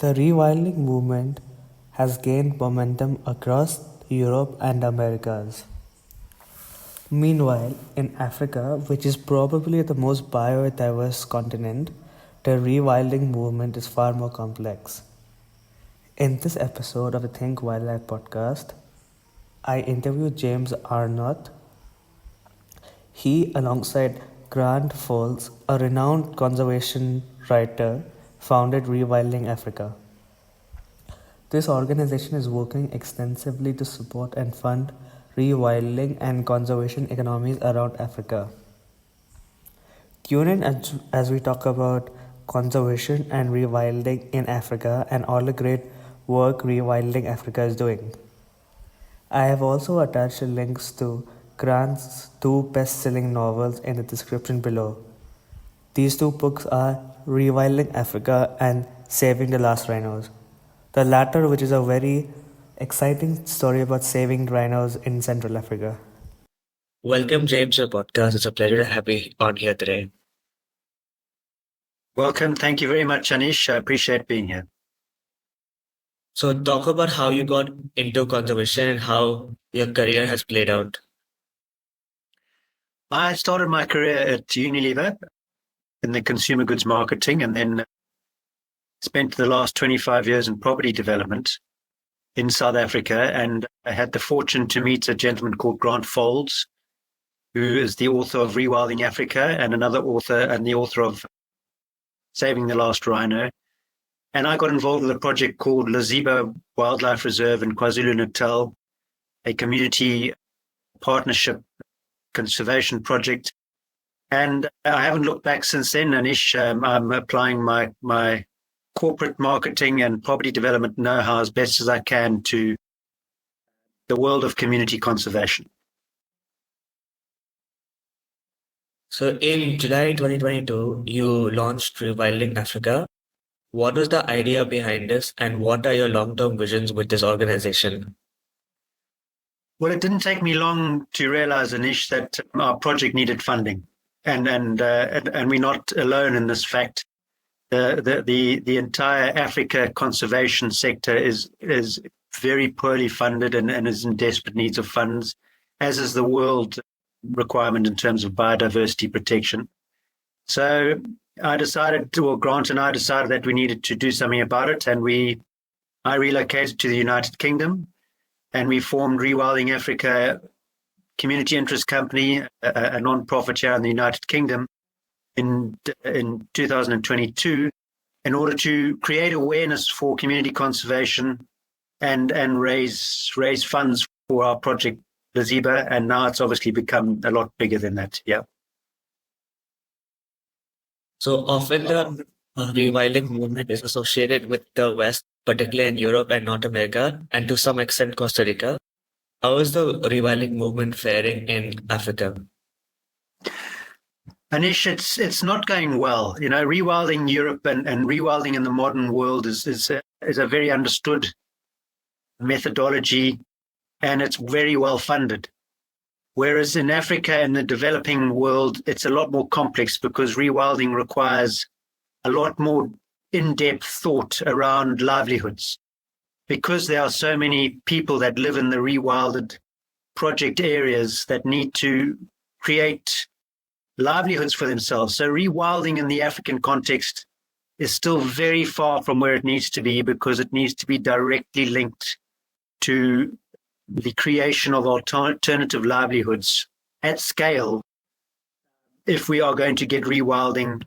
The rewilding movement has gained momentum across Europe and Americas. Meanwhile, in Africa, which is probably the most biodiverse continent, the rewilding movement is far more complex. In this episode of the Think Wildlife podcast, I interviewed James Arnott. He, alongside Grant Fowlds, a renowned conservation writer, founded Rewilding Africa. This organization is working extensively to support and fund rewilding and conservation economies around Africa. Tune in as we talk about conservation and rewilding in Africa and all the great work Rewilding Africa is doing. I have also attached links to Grant's two best-selling novels in the description below. These two books are Rewilding Africa and Saving the Last Rhinos. The latter, which is a very exciting story about saving rhinos in Central Africa. Welcome, James, to the podcast. It's a pleasure to have you on here today. Welcome. Thank you very much, Anish. I appreciate being here. So talk about how you got into conservation and how your career has played out. I started my career at Unilever in the consumer goods marketing and then spent the last 25 years in property development in South Africa. And I had the fortune to meet a gentleman called Grant Fowlds, who is the author of Rewilding Africa and another author and the author of Saving the Last Rhino. And I got involved with a project called Laziba Wildlife Reserve in KwaZulu-Natal, a community partnership conservation project. And I haven't looked back since then, Anish. I'm applying my corporate marketing and property development know-how as best as I can to the world of community conservation. So in July 2022, you launched Rewilding Africa. What was the idea behind this and what are your long-term visions with this organization? Well, it didn't take me long to realize, Anish, that our project needed funding. And we're not alone in this fact. The entire Africa conservation sector is very poorly funded and is in desperate needs of funds, as is the world requirement in terms of biodiversity protection. So Grant and I decided that we needed to do something about it, and I relocated to the United Kingdom, and we formed Rewilding Africa Community Interest Company, a non-profit here in the United Kingdom, in 2022, in order to create awareness for community conservation and raise funds for our project Laziba, and now it's obviously become a lot bigger than that. Yeah. So often the rewilding movement is associated with the West, particularly in Europe and North America, and to some extent Costa Rica. How is the rewilding movement faring in Africa? Anish, it's not going well. You know, rewilding Europe and rewilding in the modern world is a very understood methodology, and it's very well funded. Whereas in Africa and the developing world, it's a lot more complex because rewilding requires a lot more in-depth thought around livelihoods. Because there are so many people that live in the rewilded project areas that need to create livelihoods for themselves. So rewilding in the African context is still very far from where it needs to be because it needs to be directly linked to the creation of alternative livelihoods at scale if we are going to get rewilding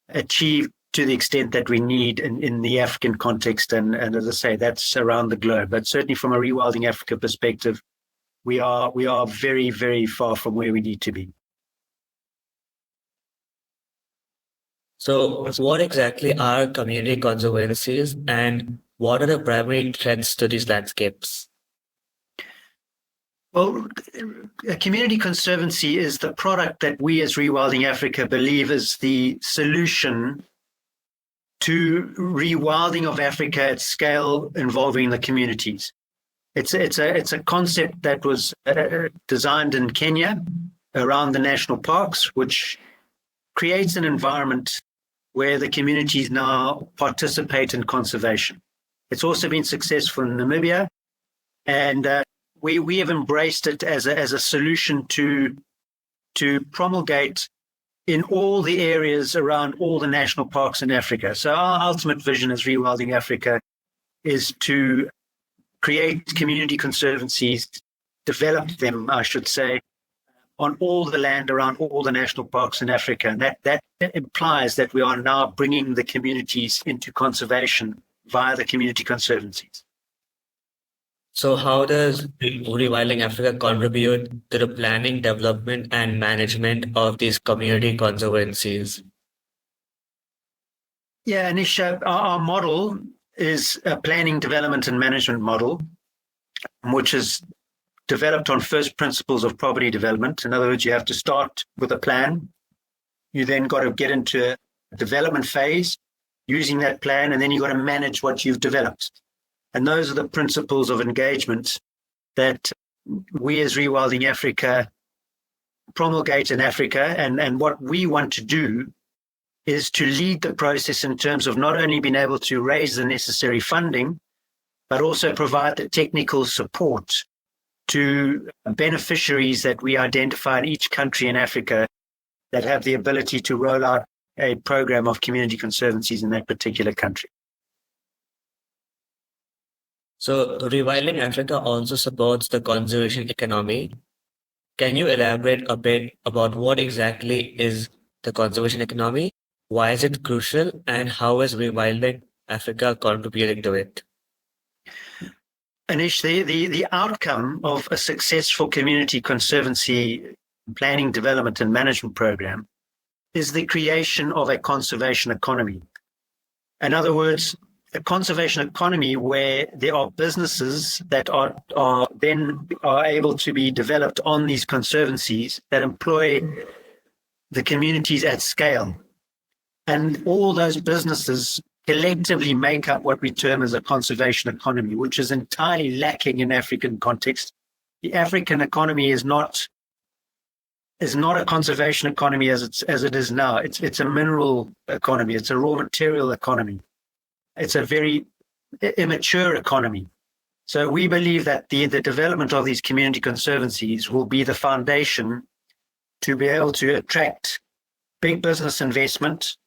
achieved to the extent that we need in the African context. And as I say, that's around the globe. But certainly from a Rewilding Africa perspective, we are very, very far from where we need to be. So what exactly are community conservancies and what are the primary threats to these landscapes? Well, a community conservancy is the product that we as Rewilding Africa believe is the solution to rewilding of Africa at scale involving the communities. It's a concept that was designed in Kenya around the national parks, which creates an environment where the communities now participate in conservation. It's also been successful in Namibia, and we have embraced it as a solution to promulgate in all the areas around all the national parks in Africa. So our ultimate vision as Rewilding Africa is to create community conservancies, develop them, I should say, on all the land around all the national parks in Africa. And that implies that we are now bringing the communities into conservation via the community conservancies. So how does Rewilding Africa contribute to the planning, development, and management of these community conservancies? Yeah, Anisha, our model is a planning, development, and management model, which is developed on first principles of property development. In other words, you have to start with a plan. You then got to get into a development phase using that plan, and then you've got to manage what you've developed. And those are the principles of engagement that we as Rewilding Africa promulgate in Africa. And what we want to do is to lead the process in terms of not only being able to raise the necessary funding, but also provide the technical support to beneficiaries that we identify in each country in Africa that have the ability to roll out a program of community conservancies in that particular country. So Rewilding Africa also supports the conservation economy. Can you elaborate a bit about what exactly is the conservation economy? Why is it crucial, and how is Rewilding Africa contributing to it? Anish, the outcome of a successful community conservancy planning, development, and management program is the creation of a conservation economy. In other words, a conservation economy where there are businesses that are able to be developed on these conservancies that employ the communities at scale. And all those businesses collectively make up what we term as a conservation economy, which is entirely lacking in African context. The African economy is not a conservation economy as it is now. It's a mineral economy. It's a raw material economy. It's a very immature economy. So we believe that the development of these community conservancies will be the foundation to be able to attract big business investment,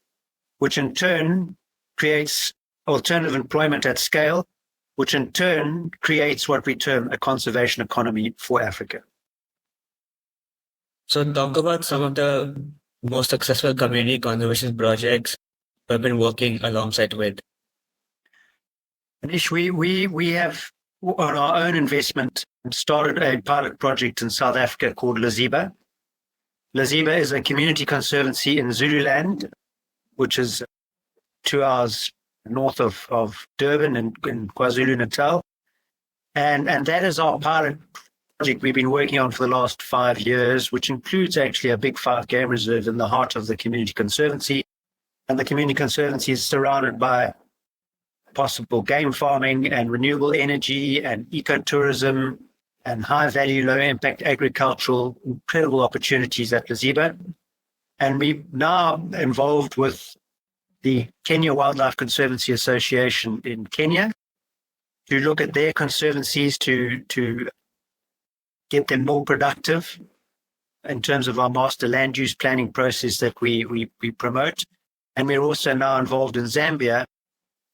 which in turn creates alternative employment at scale, which in turn creates what we term a conservation economy for Africa. So talk about some of the most successful community conservation projects we've been working alongside with. Anish, we have, on our own investment, started a pilot project in South Africa called Laziba. Laziba is a community conservancy in Zululand, which is 2 hours north of Durban in KwaZulu-Natal. And that is our pilot project we've been working on for the last 5 years, which includes actually a big 5 game reserve in the heart of the community conservancy. And the community conservancy is surrounded by possible game farming and renewable energy and ecotourism and high-value, low-impact agricultural, incredible opportunities at Laziba. And we're now involved with the Kenya Wildlife Conservancy Association in Kenya to look at their conservancies to get them more productive in terms of our master land use planning process that we promote. And we're also now involved in Zambia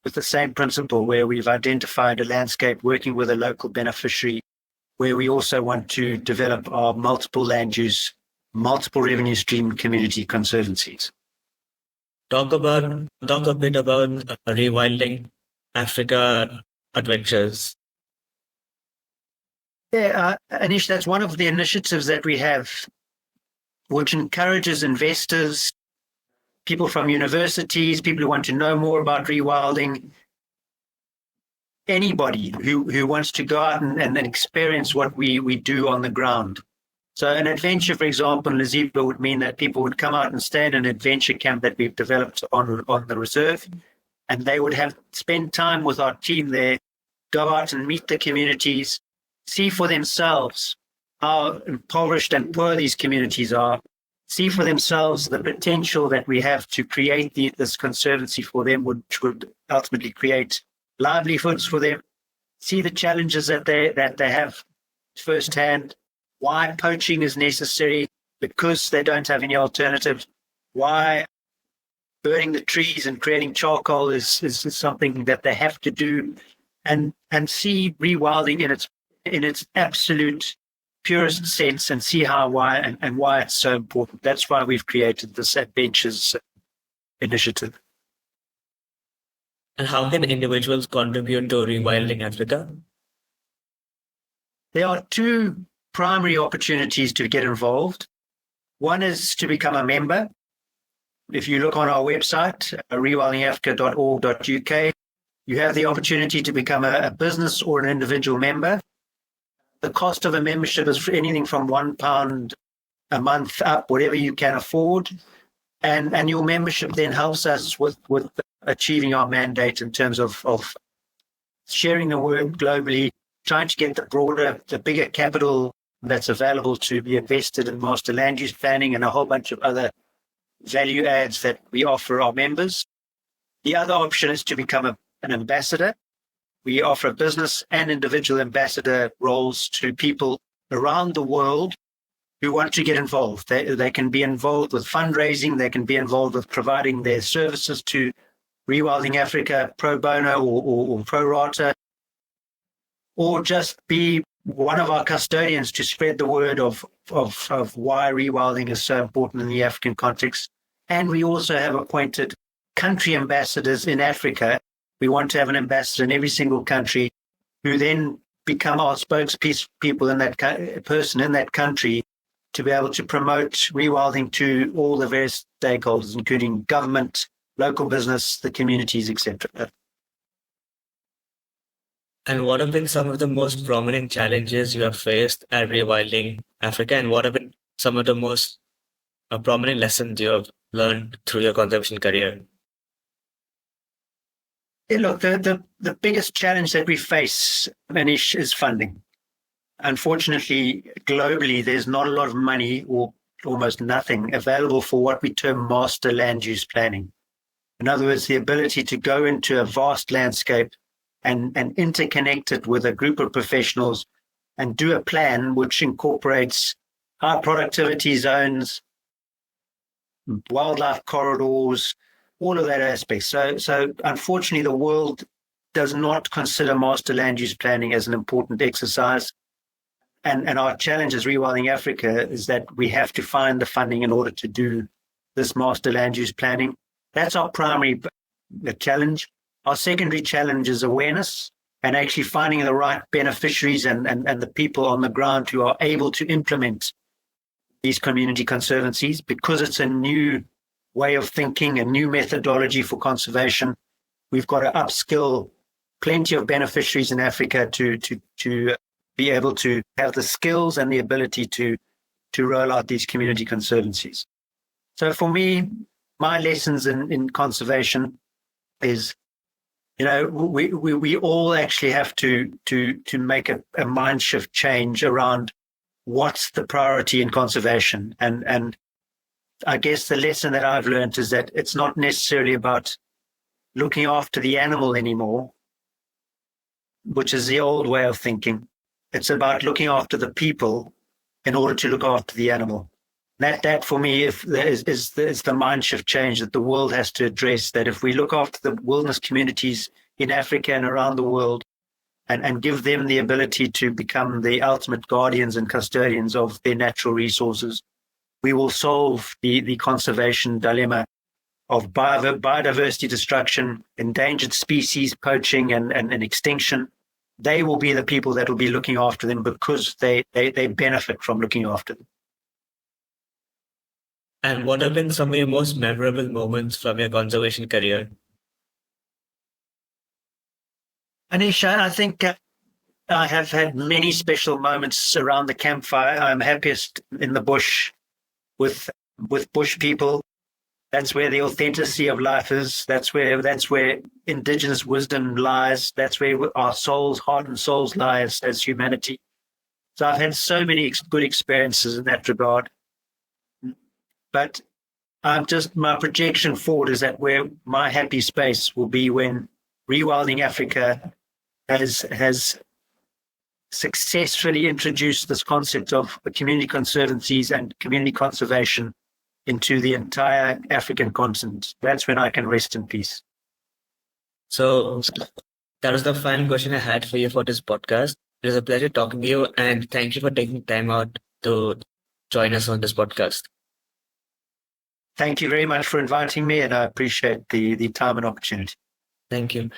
with the same principle, where we've identified a landscape working with a local beneficiary, where we also want to develop our multiple land use, multiple revenue stream community conservancies. Talk a bit about Rewilding Africa adventures. Yeah, Anish, that's one of the initiatives that we have, which encourages investors, people from universities, people who want to know more about rewilding, anybody who wants to go out and experience what we do on the ground. So an adventure, for example, in Laziba would mean that people would come out and stay in an adventure camp that we've developed on the reserve, and they would spend time with our team there, go out and meet the communities, see for themselves how impoverished and poor these communities are, see for themselves the potential that we have to create this conservancy for them, which would ultimately create livelihoods for them, see the challenges that they have firsthand, why poaching is necessary because they don't have any alternatives, why burning the trees and creating charcoal is something that they have to do, and see rewilding in its absolute purest sense, and see why it's so important. That's why we've created this Adventures initiative. And how can individuals contribute to Rewilding Africa? There are two primary opportunities to get involved. One is to become a member. If you look on our website, rewildingafrica.org.uk, you have the opportunity to become a business or an individual member. The cost of a membership is anything from £1 a month up, whatever you can afford. And your membership then helps us with achieving our mandate in terms of sharing the word globally, trying to get the bigger capital that's available to be invested in master land use planning and a whole bunch of other value adds that we offer our members. The other option is to become an ambassador. We offer business and individual ambassador roles to people around the world who want to get involved. They can be involved with fundraising. They can be involved with providing their services to Rewilding Africa pro bono or pro rata, or just be one of our custodians to spread the word of why rewilding is so important in the African context. And we also have appointed country ambassadors in Africa. We want to have an ambassador in every single country who then become our spokespeople in that person in that country to be able to promote rewilding to all the various stakeholders, including government, local business, the communities, etc. And what have been some of the most prominent challenges you have faced at Rewilding Africa, and what have been some of the most prominent lessons you have learned through your conservation career? Yeah, look, the biggest challenge that we face, Manish, is funding. Unfortunately, globally, there's not a lot of money or almost nothing available for what we term master land use planning. In other words, the ability to go into a vast landscape and interconnect it with a group of professionals and do a plan which incorporates high productivity zones, wildlife corridors, all of that aspect. So unfortunately, the world does not consider master land use planning as an important exercise. And our challenge as Rewilding Africa is that we have to find the funding in order to do this master land use planning. That's our primary challenge. Our secondary challenge is awareness and actually finding the right beneficiaries and the people on the ground who are able to implement these community conservancies, because it's a new way of thinking, a new methodology for conservation. We've got to upskill plenty of beneficiaries in Africa to be able to have the skills and the ability to roll out these community conservancies. So for me, my lessons in conservation is, we all actually have to make a mind shift change around what's the priority in conservation. And I guess the lesson that I've learned is that it's not necessarily about looking after the animal anymore, which is the old way of thinking. It's about looking after the people in order to look after the animal. That for me is the mind shift change that the world has to address, that if we look after the wilderness communities in Africa and around the world and give them the ability to become the ultimate guardians and custodians of their natural resources, we will solve the conservation dilemma of biodiversity destruction, endangered species poaching and extinction. They will be the people that will be looking after them because they benefit from looking after them. And what have been some of your most memorable moments from your conservation career? Anisha, I think I have had many special moments around the campfire. I'm happiest in the bush with bush people. That's where the authenticity of life is. That's where indigenous wisdom lies. That's where our souls, heart and souls lie as humanity. So I've had so many good experiences in that regard. But my projection forward is that where my happy space will be when Rewilding Africa has successfully introduced this concept of community conservancies and community conservation into the entire African continent. That's when I can rest in peace. So that was the final question I had for you for this podcast. It was a pleasure talking to you, and thank you for taking time out to join us on this podcast. Thank you very much for inviting me, and I appreciate the time and opportunity. Thank you.